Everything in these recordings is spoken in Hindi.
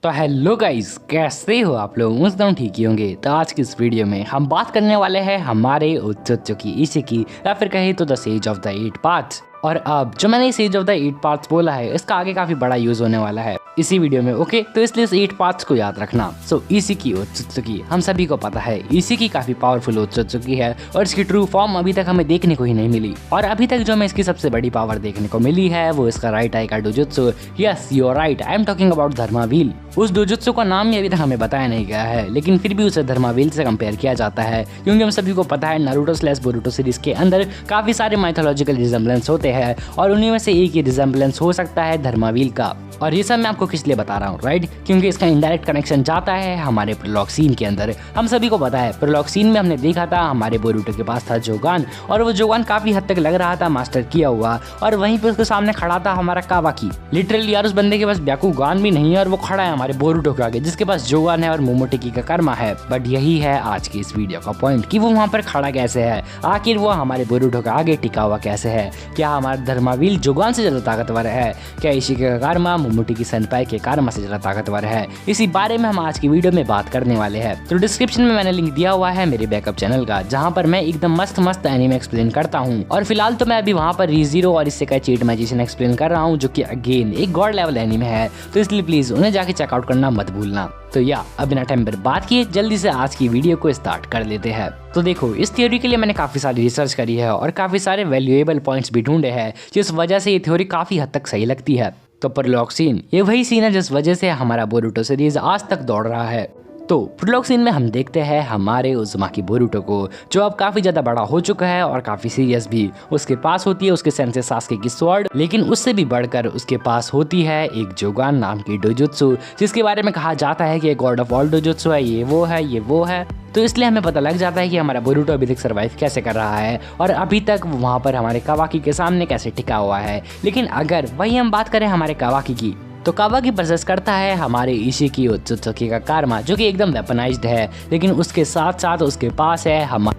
तो हेलो गाइस, कैसे हो आप लोग। एकदम ठीक ही होंगे। तो आज की इस वीडियो में हम बात करने वाले हैं हमारे ओत्सुत्सुकी इशिकी या फिर कहे तो the sage of the 8 paths. और अब जो मैंने सेज ऑफ द 8 पाथ्स बोला है, इसका आगे काफी बड़ा यूज होने वाला है इसी वीडियो में। ओके, तो इसलिए इस 8 पाथ्स को याद रखना। सो इशिकी ओत्सुत्सुकी हम सभी को पता है, इशिकी काफी पावरफुल ओत्सुत्सुकी है और इसकी ट्रू फॉर्म अभी तक हमें देखने को ही नहीं मिली। और अभी तक जो हमें इसकी सबसे बड़ी पावर देखने को मिली है वो इसका राइट आई का डोजुत्सु। Yes, you are right, I am talking about dharma wheel. उस डोजुत्सु का नाम अभी तक हमें बताया नहीं गया है, लेकिन फिर भी उसे धर्मा व्हील से कंपेयर किया जाता है, क्योंकि हम सभी को पता है नारुतो स्लैश बोरुतो सीरीज के अंदर काफी सारे माइथोलॉजिकल रिजेम्बलेंस होते हैं और उन्हीं में से एक ही रिजेम्बलेंस हो सकता है धर्मा व्हील का। और ये सब मैं आपको किस लिए बता रहा हूँ, राइट? क्योंकि इसका इनडायरेक्ट कनेक्शन जाता है हमारे प्रोलॉग सीन के अंदर। हम सभी को पता है प्रोलॉग सीन में हमने देखा था हमारे बोरुतो के पास था जोगान, और वो जोगान काफी हद तक लग रहा था मास्टर किया हुआ, और वहीं पे उसके सामने खड़ा था हमारा कावाकी। लिटरली यार, उस बंदे के पास ब्याकुगान भी नहीं है और वो खड़ा है हमारे बोरुतो के आगे, जिसके पास जोगान है और मोमोटेकी का कर्मा है। बट यही है आज की इस वीडियो का पॉइंट कि वो वहाँ पर खड़ा कैसे है, आखिर वो हमारे बोरुतो के आगे टिका हुआ कैसे है। क्या हमारा धर्मा व्हील जोगान से ज्यादा ताकतवर है? क्या इशिकी का कर्मा मोमोटेकी सेनपाई के कर्मा से ज्यादा ताकतवर है? इसी बारे में हम आज की वीडियो में बात करने वाले हैं। तो डिस्क्रिप्शन में मैंने लिंक दिया हुआ है मेरे बैकअप चैनल का, जहाँ पर मैं एकदम मस्त मस्त एनीमे एक्सप्लेन करता हूँ। और फिलहाल तो मैं अभी वहाँ पर रीजीरो और इसेकाई चीट मैजिशियन एक्सप्लेन कर रहा हूँ, जो कि अगेन एक गॉड लेवल एनीमे है, तो इसलिए प्लीज उन्हें जाके चेकआउट करना मत भूलना। तो या अब बिना टाइम बर्बाद किए जल्दी से आज की वीडियो को स्टार्ट कर लेते हैं। तो देखो, इस थ्योरी के लिए मैंने काफी सारी रिसर्च करी है और काफी सारे वैल्यूएबल पॉइंट्स भी ढूंढे हैं, जिस वजह से ये थ्योरी काफी हद तक सही लगती है। तो प्रोलॉग सीन ये वही सीन है जिस वजह से हमारा बोरुतो सीरीज आज तक दौड़ रहा है। तो प्रोलॉग सीन में हम देखते हैं हमारे उज़ुमाकी बोरुतो को, जो अब काफी ज्यादा बड़ा हो चुका है और काफी सीरियस भी। उसके पास होती है उसके सेंसे सास्के की स्वॉर्ड, लेकिन उससे भी बढ़कर उसके पास होती है एक जोगान नाम की डोजुत्सु, जिसके बारे में कहा जाता है कि गॉड ऑफ ऑल डोजुत्सु है, ये वो है, ये वो है। तो इसलिए हमें पता लग जाता है कि हमारा बोरुतो अभी तक सर्वाइव कैसे कर रहा है और अभी तक वहाँ पर हमारे कावाकी के सामने कैसे टिका हुआ है। लेकिन अगर वही हम बात करें हमारे कावाकी की, तो कावाकी प्रोसेस करता है हमारे इशिकी ओत्सुत्सुकी का कर्मा, जो कि एकदम वेपनाइज्ड है, लेकिन उसके साथ साथ उसके पास है हमारा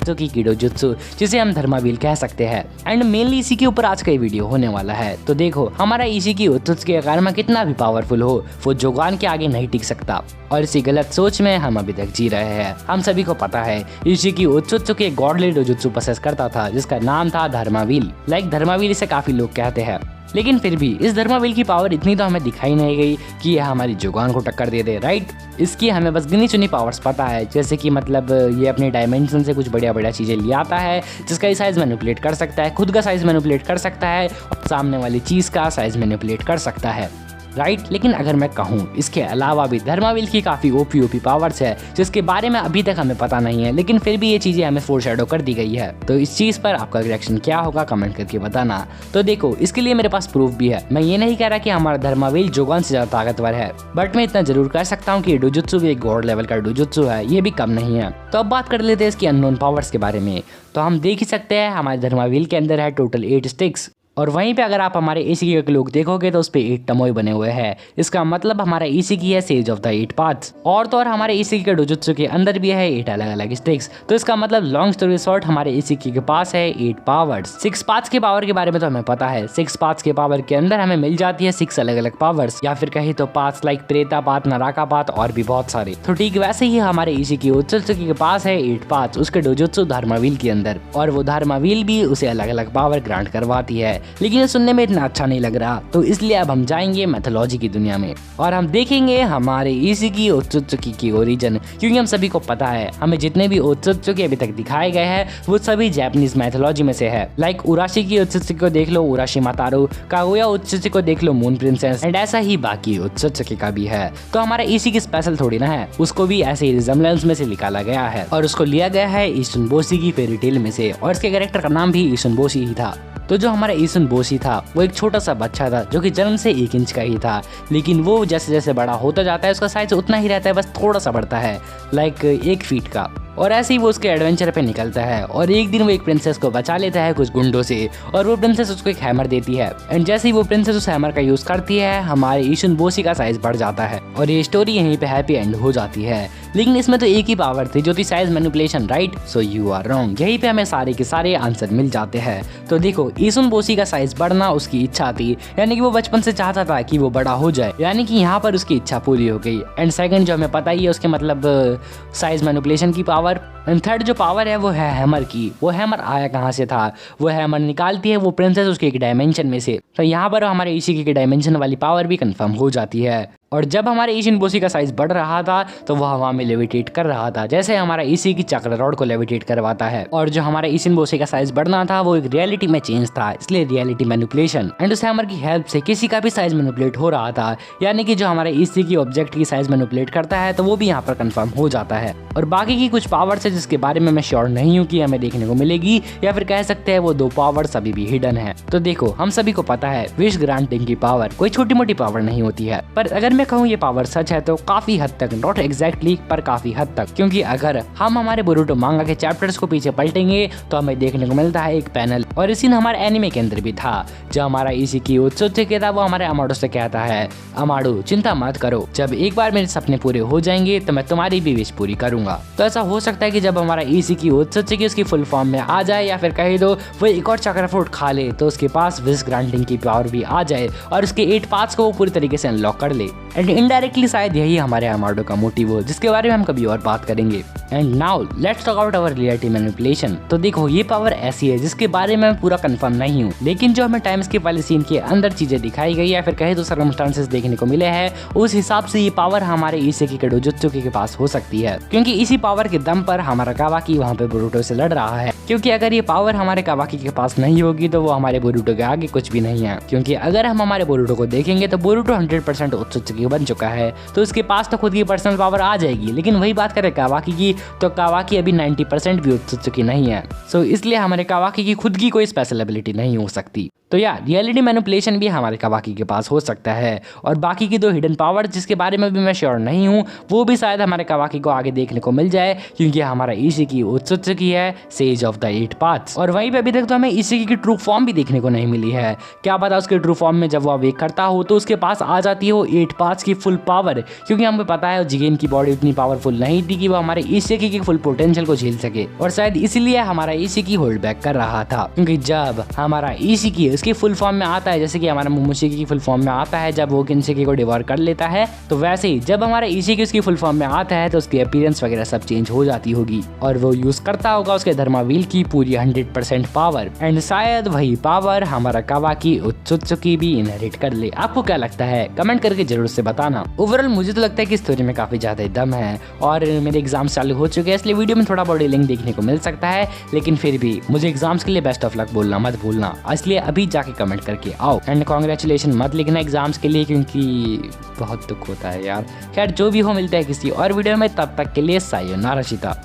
की डोजुत्सु, जिसे हम धर्मा व्हील कह सकते हैं। एंड मेनली इसी के ऊपर आज का वीडियो होने वाला है। तो देखो, हमारा इशिकी ओत्सुत्सुकी का कर्मा कितना भी पावरफुल हो, वो जोगान के आगे नहीं टिक सकता। और इसी गलत सोच में हम अभी तक जी रहे हैं। हम सभी को पता है इशिकी ओत्सुत्सुकी एक गॉडली डोजुत्सु प्रोसेस करता था, जिसका नाम था धर्मा व्हील। लाइक धर्मा व्हील इसे काफी लोग कहते हैं, लेकिन फिर भी इस धर्मा व्हील की पावर इतनी तो हमें दिखाई नहीं गई कि यह हमारी जोगान को टक्कर दे दे, राइट? इसकी हमें बस गिनी चुनी पावर्स पता है, जैसे कि मतलब ये अपने डायमेंशन से कुछ बढ़िया बढ़िया चीजें ले आता है, जिसका साइज मैनिपुलेट कर सकता है, खुद का साइज मैनिपुलेट कर सकता है और सामने वाली चीज का साइज मैनिपुलेट कर सकता है, राइट? लेकिन अगर मैं कहूँ, इसके अलावा भी धर्मा व्हील की काफी ओपी पावर्स है, जिसके बारे में अभी तक हमें पता नहीं है, लेकिन फिर भी ये चीजें हमें फोरशैडो कर दी गई है। तो इस चीज पर आपका रिएक्शन क्या होगा, कमेंट करके बताना। तो देखो, इसके लिए मेरे पास प्रूफ भी है। मैं ये नहीं कह रहा कि हमारा धर्मा व्हील जोगान से ज्यादा ताकतवर है, बट मैं इतना जरूर कह सकता हूँ कि डोजुत्सु भी एक गॉड लेवल का डोजुत्सु है, ये भी कम नहीं है। तो अब बात कर लेते हैं इसकी अननोन पावर्स के बारे में। तो हम देख ही सकते हैं हमारे धर्मा व्हील के अंदर है टोटल 8 स्टिक्स, और वहीं पे अगर आप हमारे इशिकी के लोग देखोगे तो उस पे 8 टमोई बने हुए हैं। इसका मतलब हमारा इशिकी है सेज ऑफ द 8 पाथ्स। और तो और हमारे इशिकी के डोजुत्सु के अंदर भी है 8 अलग अलग स्टिक्स। तो इसका मतलब लॉन्ग स्टोरी शॉर्ट, हमारे इशिकी के पास है 8 पावर्स। 6 पाथ्स के पावर के बारे में तो हमें पता है। 6 पाथ्स के पावर के अंदर हमें मिल जाती है 6 अलग अलग पावर्स, या फिर कहीं तो पाथ्स लाइक प्रेता पाथ, नराका पाथ और भी बहुत सारे। तो ठीक वैसे ही हमारे इशिकी ओत्सुत्सुकी के पास है 8 पाथ्स उसके डोजुत्सु धर्मा व्हील के अंदर, और वो धर्मा व्हील भी उसे अलग अलग पावर ग्रांट करवाती है। लेकिन ये सुनने में इतना अच्छा नहीं लग रहा, तो इसलिए अब हम जाएंगे मैथोलॉजी की दुनिया में और हम देखेंगे हमारे इशिकी ओत्सुत्सुकी की ओरिजिन। क्योंकि हम सभी को पता है हमें जितने भी ओत्सुत्सुकी अभी तक दिखाए गए हैं वो सभी जापानीज मैथोलॉजी में से है। लाइक उराशी की ओत्सुत्सुकी को देख लो, उराशी मातारो, कागुया ओत्सुत्सुकी को देख लो, मून प्रिंसेस, एंड ऐसा ही बाकी ओत्सुत्सुकी का भी है। तो हमारा इशिकी स्पेशल थोड़ी ना है, उसको भी ऐसे ही रिजेम्बलेंस में से निकाला गया है और उसको लिया गया है ईशुनबोशी की फेरी टेल में से, और इसके कैरेक्टर का नाम भी ईशुनबोशी ही था। तो जो हमारा ईशुनबोशी था वो एक छोटा सा बच्चा था, जो कि जन्म से 1 इंच का ही था, लेकिन वो जैसे जैसे बड़ा होता जाता है उसका साइज उतना ही रहता है, बस थोड़ा सा बढ़ता है, लाइक 1 फीट का। और ऐसे ही वो उसके एडवेंचर पे निकलता है और एक दिन वो एक प्रिंसेस को बचा लेता है कुछ गुंडों से, और वो प्रिंसेस उसको एक हैमर देती है। एंड जैसे ही वो प्रिंसेस उस हैमर का यूज करती है, हमारे ईशुनबोशी का साइज बढ़ जाता है और ये स्टोरी यहीं पे हैप्पी एंड हो जाती है। लेकिन इसमें तो एक ही पावर थी जो थी size manipulation, right? So you are wrong. यहीं पे हमें सारे के सारे आंसर मिल जाते हैं। तो देखो, ईसुन बोसी का साइज बढ़ना उसकी इच्छा थी, यानी कि वो बचपन से चाहता था कि वो बड़ा हो जाए, यानी कि यहाँ पर उसकी इच्छा पूरी हो गई। एंड सेकंड जो हमें पता ही है उसके मतलब साइज मैनिपुलेशन की पावर। एंड थर्ड जो पावर है वो है हैमर की। वो हैमर आया कहाँ से था? वो हैमर निकालती है वो प्रिंसेस उसके एक डायमेंशन में से। तो यहाँ पर हमारे इशिकी की डायमेंशन वाली पावर भी कंफर्म हो जाती है। और जब हमारे ईशिन बोसी का साइज बढ़ रहा था तो वह हवा में लेविटेट कर रहा था, जैसे हमारा इसी की चक्र रॉड को लेविटेट करवाता है। और जो हमारे ईशिन बोसी का साइज बढ़ना था वो एक रियलिटी में चेंज था, इसलिए रियलिटी मैनिपुलेशन। एंड उस हैमर की हेल्प से किसी का भी साइज मैनिपुलेट हो रहा था, यानी कि जो हमारे इसी की ऑब्जेक्ट की साइज मैनिपुलेट करता है तो वो भी यहाँ पर कंफर्म हो जाता है। और बाकी की कुछ पावर्स है जिसके बारे में मैं श्योर नहीं हूँ कि हमें देखने को मिलेगी, या फिर कह सकते हैं वो दो पावर्स अभी भी हिडन है। तो देखो, हम सभी को पता है विश ग्रांटिंग की पावर कोई छोटी मोटी पावर नहीं होती है, पर अगर मैं कहूँ ये पावर सच है तो काफी हद तक, नॉट एग्जैक्टली पर काफी हद तक, क्योंकि अगर हम हमारे बोरुटो मांगा के चैप्टर्स को पीछे पलटेंगे तो हमें देखने को मिलता है एक पैनल, और इसी हमारे एनिमे के अंदर भी था। जो हमारा इशिकी उत्सुत्सुकी था वो हमारे अमाडो से कहता है, अमाडो चिंता मत करो, जब एक बार मेरे सपने पूरे हो जाएंगे तो मैं तुम्हारी भी विश पूरी करूंगा। तो ऐसा हो सकता है कि जब हमारा इशिकी उत्सुत्सुकी उसकी फुल फॉर्म में आ जाए, या फिर कहे दो वो एक और चक्र फ्रूट खा ले तो उसके पास विश ग्रांटिंग की पावर भी आ जाए और उसके 8 पार्ट्स को वो पूरी तरीके से अनलॉक कर ले। एंड इनडायरेक्टली शायद यही हमारे अमाडो का मोटिव हो, जिसके बारे में हम कभी और बात करेंगे। And now let's talk about our reality manipulation. तो देखो, ये पावर ऐसी है जिसके बारे में मैं पूरा कंफर्म नहीं हूँ, लेकिन जो हमें टाइम स्किप वाले सीन के अंदर चीजें दिखाई गई या फिर कहे तो सर्कमस्टांसेस देखने को मिले हैं, उस हिसाब से ये पावर हमारे इशिकी के डोजुत्सुकी के पास हो सकती है, क्योंकि इसी पावर के दम पर हमारा कावाकी वहाँ पे बोरुटो से लड़ रहा है। क्योंकि अगर ये पावर हमारे कावाकी के पास नहीं होगी तो वो हमारे बोरुटो के आगे कुछ भी नहीं है, क्योंकि अगर हम हमारे बोरुटो को देखेंगे तो बोरुटो 100% उत्सुत्सुकी बन चुका है, तो उसके पास तो खुद की पर्सनल पावर आ जाएगी। लेकिन वही बात करें कावाकी की, तो कावाकी अभी 90% भी उत्सुत्सुकी नहीं है, सो इसलिए हमारे कावाकी की खुद की कोई स्पेशल एबिलिटी नहीं हो सकती। तो यार, रियलिटी मैनिपुलेशन भी हमारे कावाकी के पास हो सकता है, और बाकी की दो हिडन पावर जिसके बारे में भी मैं श्योर नहीं हूँ वो भी शायद हमारे कावाकी को आगे देखने को मिल जाए, क्योंकि हमारा इशिकी उत्सुत्सुकी है सेज ऑफ द 8 पाथ्स, और वहीं पे अभी तक तो हमें इशिकी की ट्रू फॉर्म भी देखने को नहीं मिली है। क्या पता उसके ट्रू फॉर्म में जब वो अवेक करता हो तो उसके पास आ जाती हो 8 पाथ्स की फुल पावर, क्योंकि हमें पता है जिगेन की बॉडी उतनी पावरफुल नहीं थी कि वो हमारे इशिकी की फुल पोटेंशियल को झेल सके, और शायद इसीलिए हमारा इशिकी होल्ड बैक कर रहा था। क्योंकि जब हमारा इशिकी उसकी फुल फॉर्म में आता है, जैसे कि हमारा मोमोशिकी की फुल फॉर्म में आता है जब वो किनसेकी को डिवोर कर लेता है, तो वैसे ही जब हमारा इशिकी उसकी फुल फॉर्म में आता है तो उसकी अपीयरेंस वगैरह सब चेंज हो जाती होगी, और वो यूज करता होगा उसके धर्मा व्हील की पूरी 100% पावर। एंड शायद वही पावर हमारा कावाकी उत्सुत्सुकी भी इनहेरिट कर ले। आपको क्या लगता है? कमेंट करके जरूर से बताना। ओवरऑल मुझे तो लगता है कि स्टोरी में काफी ज्यादा दम है, और मेरे एग्जाम्स चालू हो चुके हैं, इसलिए वीडियो में थोड़ा बॉडी लिंक देखने को मिल सकता है, लेकिन फिर भी मुझे एग्जाम्स के लिए बेस्ट ऑफ लक बोलना मत भूलना, इसलिए अभी जाके कमेंट करके आओ। एंड कांग्रेचुलेशन मत लिखना एग्जाम्स के लिए, क्योंकि बहुत दुख होता है यार। खैर, जो भी हो, मिलता है किसी और वीडियो में, तब तक के लिए सायोनारा शिता।